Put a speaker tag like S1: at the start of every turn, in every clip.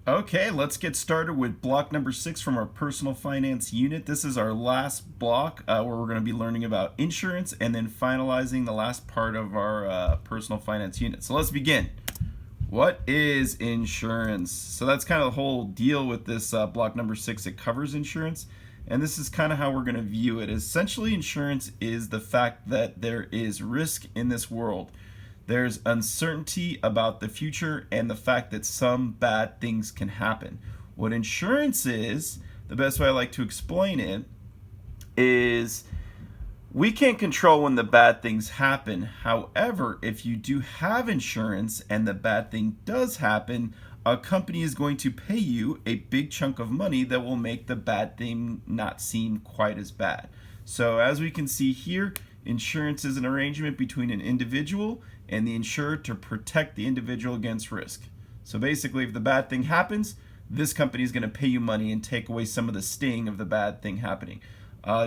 S1: Okay, let's get started with block number 6 from our personal finance unit. This is our last block where we're going to be learning about insurance and then finalizing the last part of our personal finance unit. So let's begin. What is insurance? So that's kind of the whole deal with this block number 6. It covers insurance, and this is kind of how we're going to view it. Essentially, insurance is the fact that there is risk in this world. There's uncertainty about the future and the fact that some bad things can happen. What insurance is, the best way I like to explain it, is we can't control when the bad things happen. However, if you do have insurance and the bad thing does happen, a company is going to pay you a big chunk of money that will make the bad thing not seem quite as bad. So as we can see here, insurance is an arrangement between an individual and the insurer to protect the individual against risk. So basically, if the bad thing happens, this company is going to pay you money and take away some of the sting of the bad thing happening.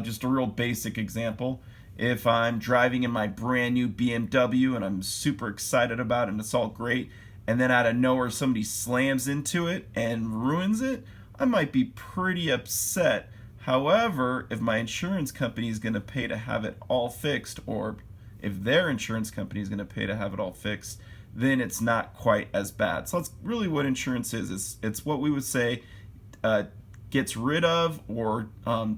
S1: Just a real basic example. If I'm driving in my brand new BMW and I'm super excited about it and it's all great, and then out of nowhere somebody slams into it and ruins it, I might be pretty upset. However, if my insurance company is going to pay to have it all fixed, or if their insurance company is going to pay to have it all fixed, then it's not quite as bad. So that's really what insurance is. It's what we would say gets rid of or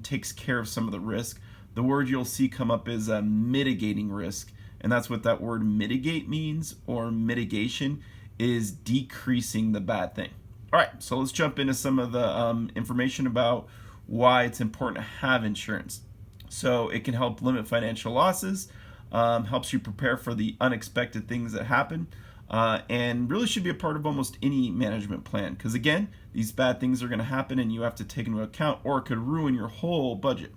S1: takes care of some of the risk. The word you'll see come up is mitigating risk, and that's what that word mitigate means, or mitigation is decreasing the bad thing. All right, so let's jump into some of the information about why it's important to have insurance. So it can help limit financial losses, helps you prepare for the unexpected things that happen, and really should be a part of almost any management plan, because again, these bad things are going to happen and you have to take into account, or it could ruin your whole budget.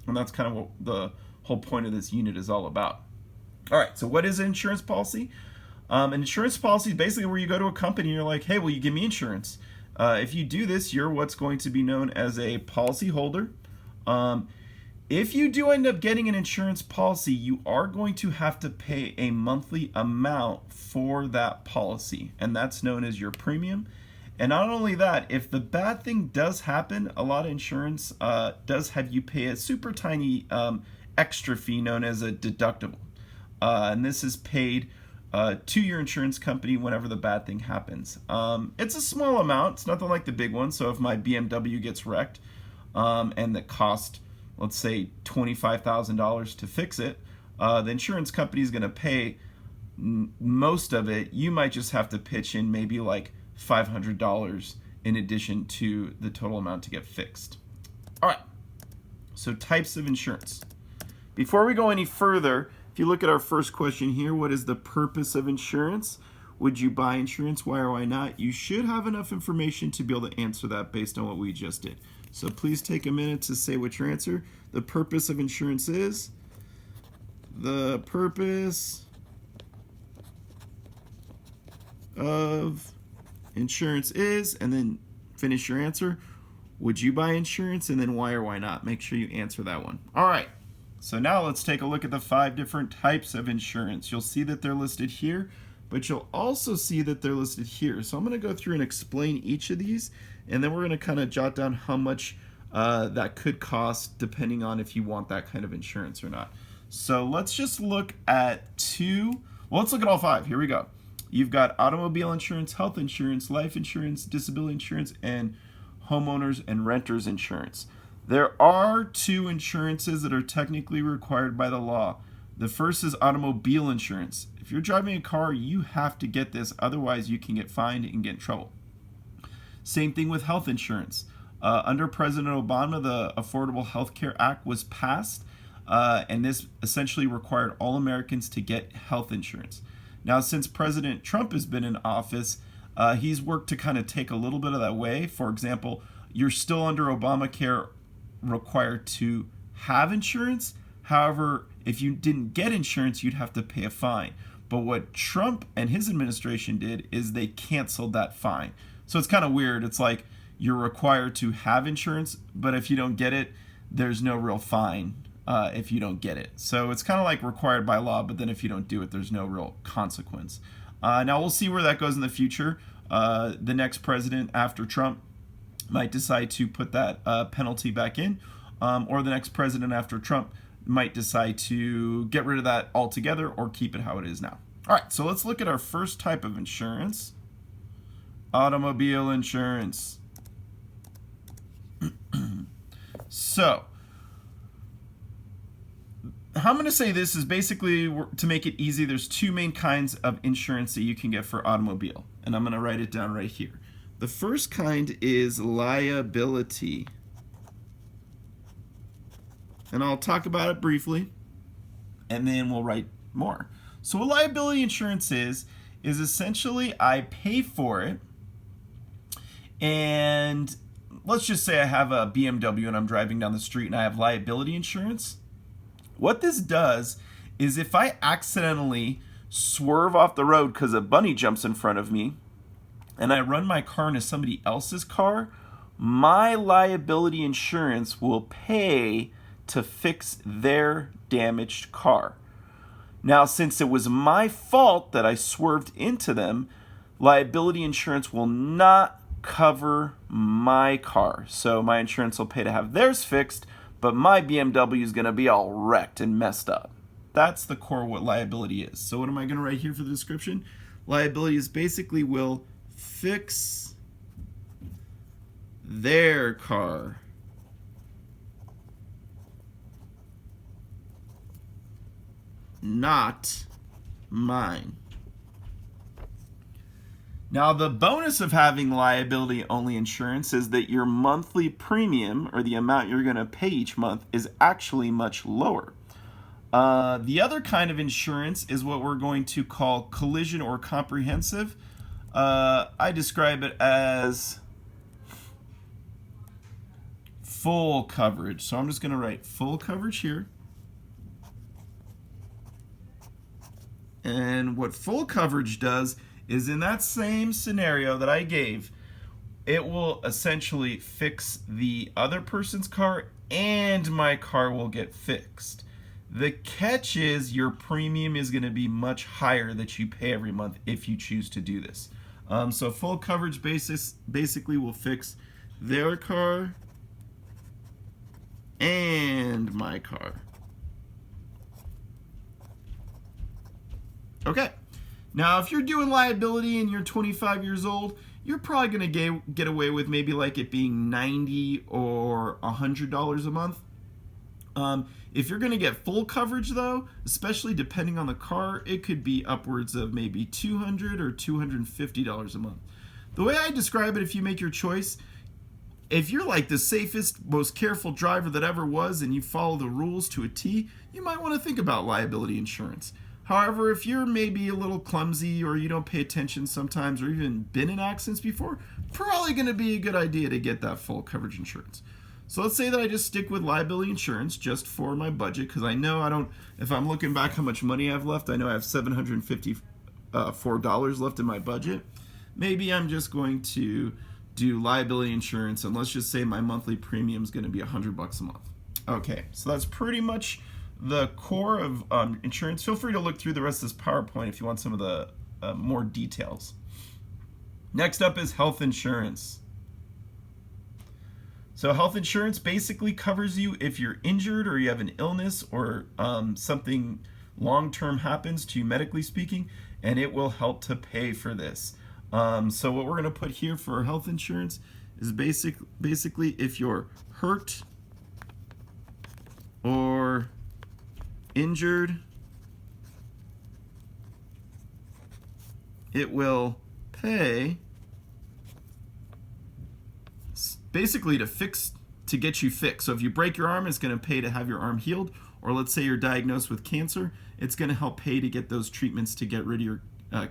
S1: And that's kind of what the whole point of this unit is all about. All right, so what is an insurance policy? An insurance policy is basically where you go to a company and you're like, hey, will you give me insurance? If you do this, you're what's going to be known as a policy holder. If you do end up getting an insurance policy, you are going to have to pay a monthly amount for that policy, and that's known as your premium. And not only that, if the bad thing does happen, a lot of insurance does have you pay a super tiny extra fee known as a deductible. And this is paid to your insurance company whenever the bad thing happens. It's a small amount. It's nothing like the big one. So if my BMW gets wrecked and the cost, let's say $25,000 to fix it, the insurance company is going to pay most of it. You might just have to pitch in maybe like $500 in addition to the total amount to get fixed. All right, so types of insurance. Before we go any further, if you look at our first question here, what is the purpose of insurance? Would you buy insurance? Why or why not? You should have enough information to be able to answer that based on what we just did. So please take a minute to say what your answer. The purpose of insurance is. The purpose of insurance is, and then finish your answer. Would you buy insurance? And then why or why not? Make sure you answer that one. All right. So now let's take a look at the 5 different types of insurance. You'll see that they're listed here, but you'll also see that they're listed here. So I'm going to go through and explain each of these, and then we're going to kind of jot down how much that could cost depending on if you want that kind of insurance or not. So let's just look at 2. Well, let's look at all 5. Here we go. You've got automobile insurance, health insurance, life insurance, disability insurance, and homeowners and renters insurance. There are 2 insurances that are technically required by the law. The first is automobile insurance. If you're driving a car, you have to get this, otherwise you can get fined and get in trouble. Same thing with health insurance. Under President Obama, the Affordable Health Care Act was passed, and this essentially required all Americans to get health insurance. Now, since President Trump has been in office, he's worked to kind of take a little bit of that away. For example, you're still under Obamacare required to have insurance. However, if you didn't get insurance, you'd have to pay a fine. But what Trump and his administration did is they canceled that fine. So it's kind of weird. It's like you're required to have insurance, but if you don't get it, there's no real fine if you don't get it. So it's kind of like required by law, but then if you don't do it, there's no real consequence. Now we'll see where that goes in the future. The next president after Trump might decide to put that penalty back in, or the next president after Trump might decide to get rid of that altogether or keep it how it is now. All right, so let's look at our first type of insurance, automobile insurance. So, how I'm going to say this is basically, to make it easy, there's two main kinds of insurance that you can get for automobile, and I'm going to write it down right here. The first kind is liability, and I'll talk about it briefly, and then we'll write more. So what liability insurance is essentially I pay for it, and let's just say I have a BMW and I'm driving down the street and I have liability insurance. What this does is if I accidentally swerve off the road because a bunny jumps in front of me and I run my car into somebody else's car, my liability insurance will pay to fix their damaged car. Now, since it was my fault that I swerved into them, liability insurance will not cover my car. So my insurance will pay to have theirs fixed, but my BMW is going to be all wrecked and messed up. That's the core of what liability is. So what am I going to write here for the description? Liability is basically will fix their car. Not mine. Now, the bonus of having liability-only insurance is that your monthly premium, or the amount you're going to pay each month, is actually much lower. The other kind of insurance is what we're going to call collision or comprehensive. I describe it as full coverage. So I'm just going to write full coverage here. And what full coverage does is in that same scenario that I gave, it will essentially fix the other person's car and my car will get fixed. The catch is your premium is going to be much higher that you pay every month if you choose to do this. So full coverage basically will fix their car and my car. Okay. Now, if you're doing liability and you're 25 years old, you're probably going to get away with maybe like it being $90 or $100 a month. If you're going to get full coverage, though, especially depending on the car, it could be upwards of maybe $200 or $250 a month. The way I describe it, if you make your choice, if you're like the safest, most careful driver that ever was and you follow the rules to a T, you might want to think about liability insurance. However, if you're maybe a little clumsy or you don't pay attention sometimes or even been in accidents before, probably going to be a good idea to get that full coverage insurance. So let's say that I just stick with liability insurance just for my budget, because I know if I'm looking back how much money I have left, I know I have $754 left in my budget. Maybe I'm just going to do liability insurance, and let's just say my monthly premium is going to be $100 a month. Okay, so that's pretty much the core of insurance. Feel free to look through the rest of this PowerPoint if you want some of the more details. Next up is health insurance. So health insurance basically covers you if you're injured or you have an illness or something long-term happens to you medically speaking, and it will help to pay for this. So what we're going to put here for health insurance is basically if you're hurt or injured, it will pay basically to get you fixed. So if you break your arm, it's going to pay to have your arm healed. Or let's say you're diagnosed with cancer, it's going to help pay to get those treatments to get rid of your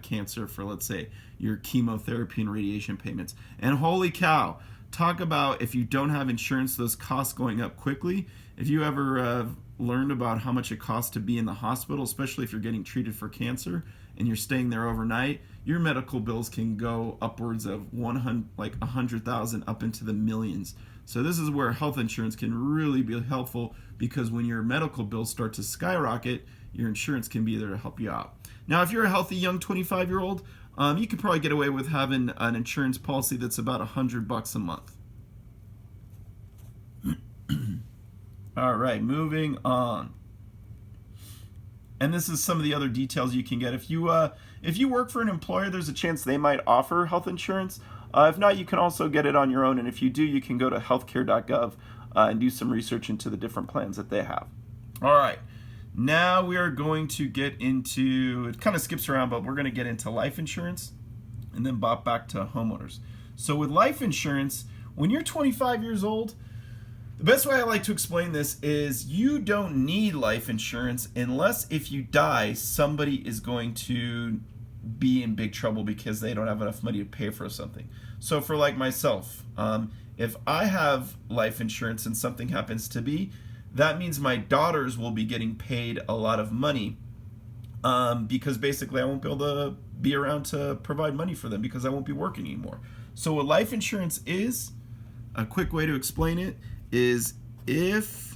S1: cancer for, let's say, your chemotherapy and radiation payments. And holy cow, talk about if you don't have insurance, those costs going up quickly. If you ever learned about how much it costs to be in the hospital, especially if you're getting treated for cancer and you're staying there overnight, your medical bills can go upwards of 100,000 up into the millions. So this is where health insurance can really be helpful, because when your medical bills start to skyrocket, your insurance can be there to help you out. Now, if you're a healthy young 25-year-old, you could probably get away with having an insurance policy that's about $100 a month. All right, moving on. And this is some of the other details you can get. If you work for an employer, there's a chance they might offer health insurance. If not, you can also get it on your own. And if you do, you can go to healthcare.gov and do some research into the different plans that they have. All right. Now we are going to get into, it kind of skips around, but we're going to get into life insurance and then bop back to homeowners. So with life insurance, when you're 25 years old, the best way I like to explain this is you don't need life insurance unless if you die, somebody is going to be in big trouble because they don't have enough money to pay for something. So for like myself, if I have life insurance and something happens to me, that means my daughters will be getting paid a lot of money because basically I won't be able to be around to provide money for them because I won't be working anymore. So what life insurance is, a quick way to explain it, is if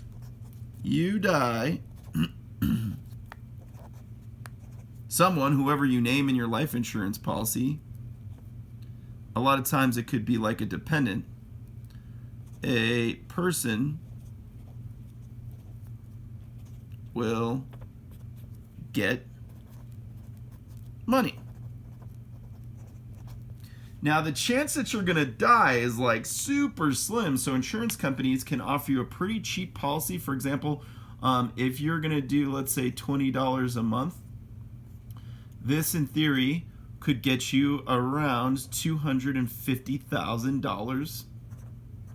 S1: you die, someone, whoever you name in your life insurance policy, a lot of times it could be like a dependent, a person will get money. Now, the chance that you're going to die is like super slim, so insurance companies can offer you a pretty cheap policy. For example, if you're going to do, let's say, $20 a month, this in theory could get you around $250,000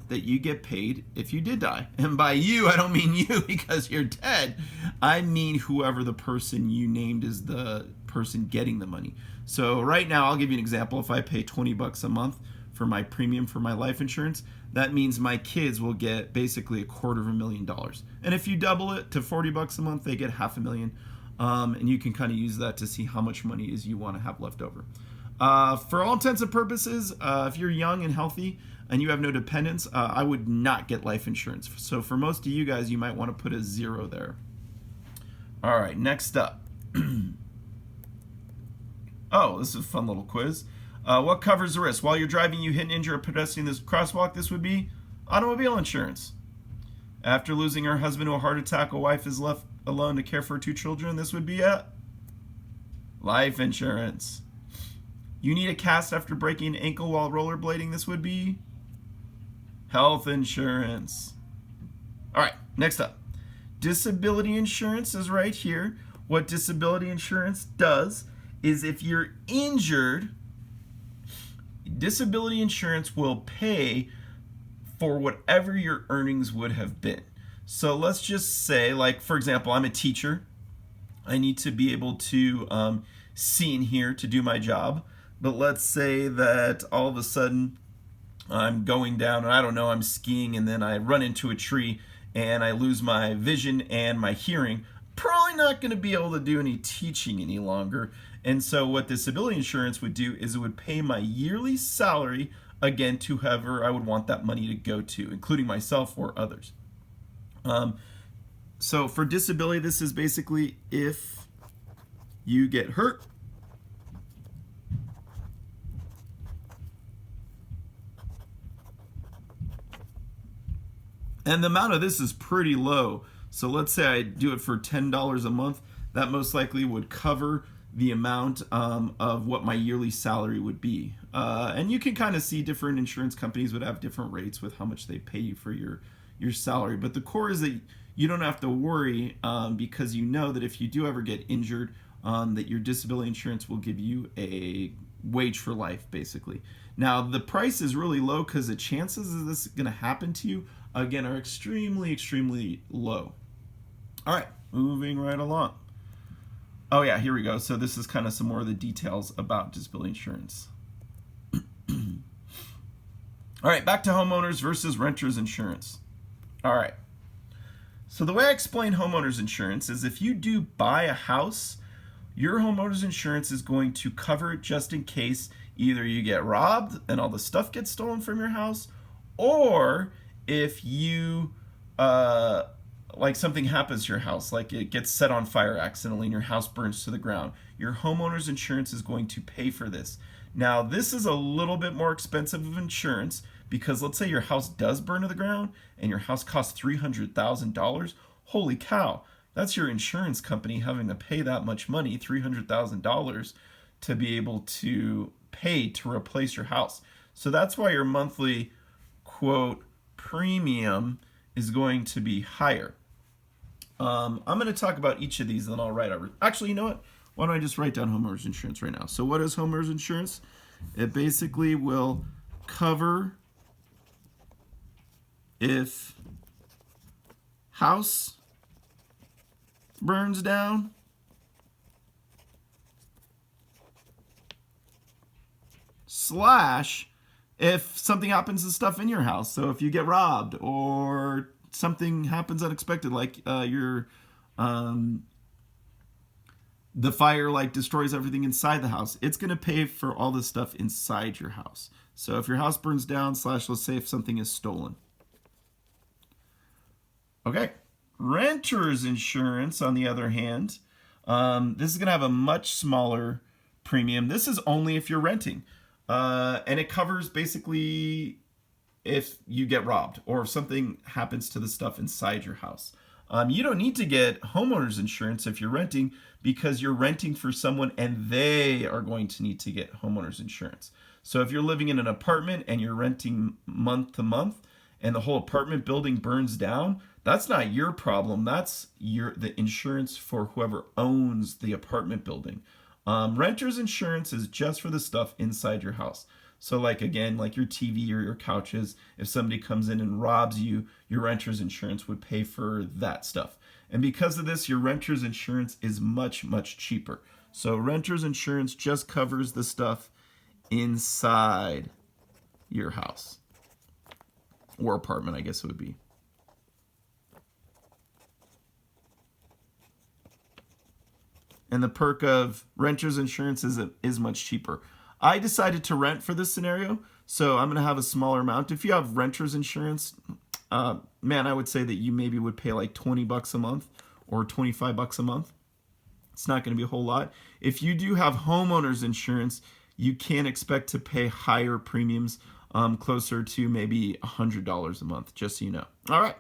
S1: that you get paid if you did die. And by you, I don't mean you because you're dead. I mean whoever the person you named is the person getting the money. So right now, I'll give you an example. If I pay $20 a month for my premium for my life insurance, that means my kids will get basically $250,000. And if you double it to $40 a month, they get $500,000. And you can kind of use that to see how much money is you want to have left over. For all intents and purposes, if you're young and healthy and you have no dependents, I would not get life insurance. So for most of you guys, you might want to put a 0 there. All right, next up. Oh, this is a fun little quiz. What covers the risk? While you're driving, you hit and injure a pedestrian in this crosswalk. This would be automobile insurance. After losing her husband to a heart attack, a wife is left alone to care for her 2 children. This would be life insurance. You need a cast after breaking an ankle while rollerblading. This would be health insurance. All right, next up. Disability insurance is right here. What disability insurance does is if you're injured, disability insurance will pay for whatever your earnings would have been. So let's just say, like, for example, I'm a teacher. I need to be able to see and hear to do my job. But let's say that all of a sudden I'm going down, and I don't know, I'm skiing, and then I run into a tree, and I lose my vision and my hearing. Probably not going to be able to do any teaching any longer. And so what disability insurance would do is it would pay my yearly salary, again, to whoever I would want that money to go to, including myself or others. So for disability, this is basically if you get hurt, and the amount of this is pretty low. So let's say I do it for $10 a month. That most likely would cover the amount of what my yearly salary would be. And you can kind of see different insurance companies would have different rates with how much they pay you for your salary. But the core is that you don't have to worry because you know that if you do ever get injured, that your disability insurance will give you a wage for life, basically. Now, the price is really low because the chances of this going to happen to you, again, are extremely, extremely low. All right, moving right along. Oh yeah, here we go. So this is kind of some more of the details about disability insurance. All right, back to homeowners versus renters insurance. All right. So the way I explain homeowners insurance is if you do buy a house, your homeowners insurance is going to cover it just in case either you get robbed and all the stuff gets stolen from your house, or if you like something happens to your house, like it gets set on fire accidentally and your house burns to the ground, your homeowner's insurance is going to pay for this. Now, this is a little bit more expensive of insurance because let's say your house does burn to the ground and your house costs $300,000. Holy cow, that's your insurance company having to pay that much money, $300,000, to be able to pay to replace your house. So that's why your monthly, quote, premium is going to be higher. I'm going to talk about each of these and then I'll write over. Actually, you know what? Why don't I just write down homeowners insurance right now? So what is homeowners insurance? It basically will cover if house burns down, slash if something happens to stuff in your house. So if you get robbed or something happens unexpected, like the fire like destroys everything inside the house, it's going to pay for all the stuff inside your house. So if your house burns down, slash let's say if something is stolen. Okay, renter's insurance, on the other hand, this is going to have a much smaller premium. This is only if you're renting. And it covers basically if you get robbed or if something happens to the stuff inside your house. You don't need to get homeowner's insurance if you're renting because you're renting for someone and they are going to need to get homeowner's insurance. So if you're living in an apartment and you're renting month to month and the whole apartment building burns down, that's not your problem. That's the insurance for whoever owns the apartment building. Renter's insurance is just for the stuff inside your house. So like again, like your TV or your couches, if somebody comes in and robs you, your renter's insurance would pay for that stuff. And because of this, your renter's insurance is much, much cheaper. So renter's insurance just covers the stuff inside your house. Or apartment, I guess it would be. And the perk of renter's insurance is much cheaper. I decided to rent for this scenario, so I'm going to have a smaller amount. If you have renter's insurance, man, I would say that you maybe would pay like $20 a month or $25 a month. It's not going to be a whole lot. If you do have homeowner's insurance, you can expect to pay higher premiums, closer to maybe $100 a month, just so you know. All right.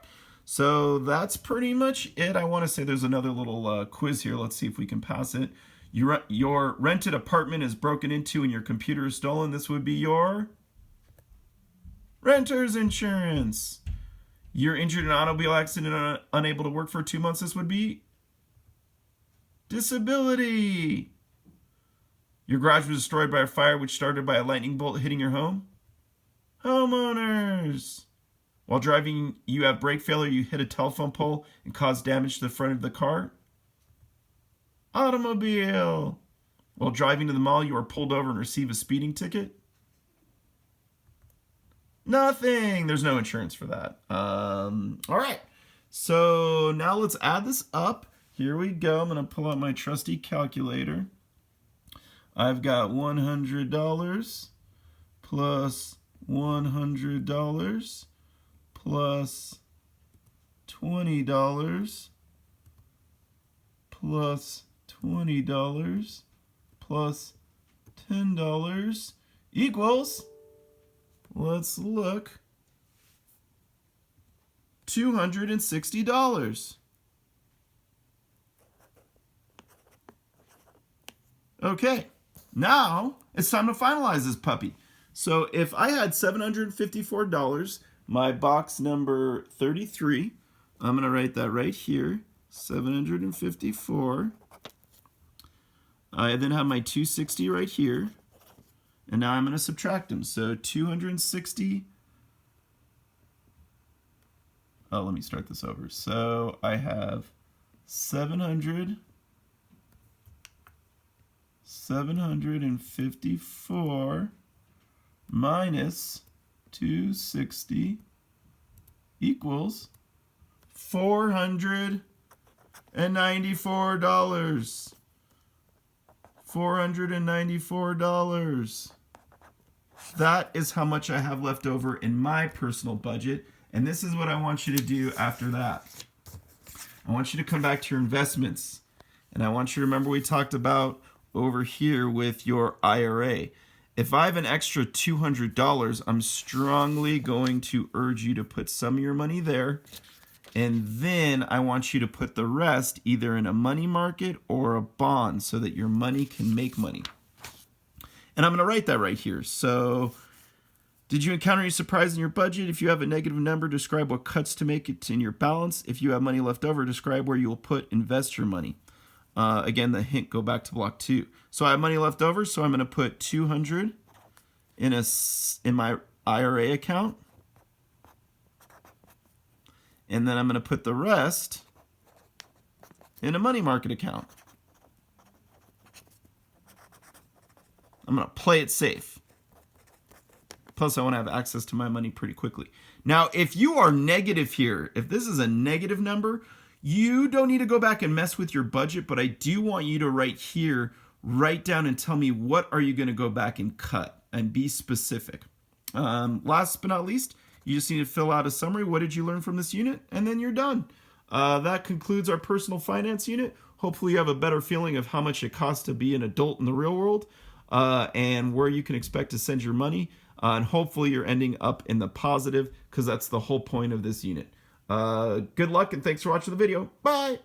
S1: So that's pretty much it. I want to say there's another little quiz here. Let's see if we can pass it. Your rented apartment is broken into and your computer is stolen. This would be your renter's insurance. You're injured in an automobile accident and unable to work for 2 months. This would be disability. Your garage was destroyed by a fire which started by a lightning bolt hitting your home. Homeowners. While driving, you have brake failure, you hit a telephone pole and cause damage to the front of the car. Automobile. While driving to the mall, you are pulled over and receive a speeding ticket. Nothing. There's no insurance for that. All right. So now let's add this up. Here we go. I'm going to pull out my trusty calculator. I've got $100 plus $100 plus $20 plus $20 plus $10 equals, let's look, $260. Okay, now it's time to finalize this puppy. So if I had $754, my box number 33, I'm going to write that right here, 754. I then have my 260 right here, and now I'm going to subtract them. So 260, oh, let me start this over. So I have 754 minus 260 equals $494. $494. That is how much I have left over in my personal budget, and this is what I want you to do after that. I want you to come back to your investments. And I want you to remember we talked about over here with your IRA. If I have an extra $200, I'm strongly going to urge you to put some of your money there. And then I want you to put the rest either in a money market or a bond so that your money can make money. And I'm going to write that right here. So, did you encounter any surprise in your budget? If you have a negative number, describe what cuts to make it in your balance. If you have money left over, describe where you will invest your money. Again, the hint, go back to block 2. So I have money left over, so I'm going to put 200 in my IRA account. And then I'm going to put the rest in a money market account. I'm going to play it safe. Plus, I want to have access to my money pretty quickly. Now, if you are negative here, if this is a negative number, you don't need to go back and mess with your budget, but I do want you to write down and tell me what are you going to go back and cut, and be specific. Last but not least, you just need to fill out a summary. What did you learn from this unit? And then you're done. That concludes our personal finance unit. Hopefully you have a better feeling of how much it costs to be an adult in the real world, and where you can expect to send your money. And hopefully you're ending up in the positive, because that's the whole point of this unit. Good luck and thanks for watching the video. Bye!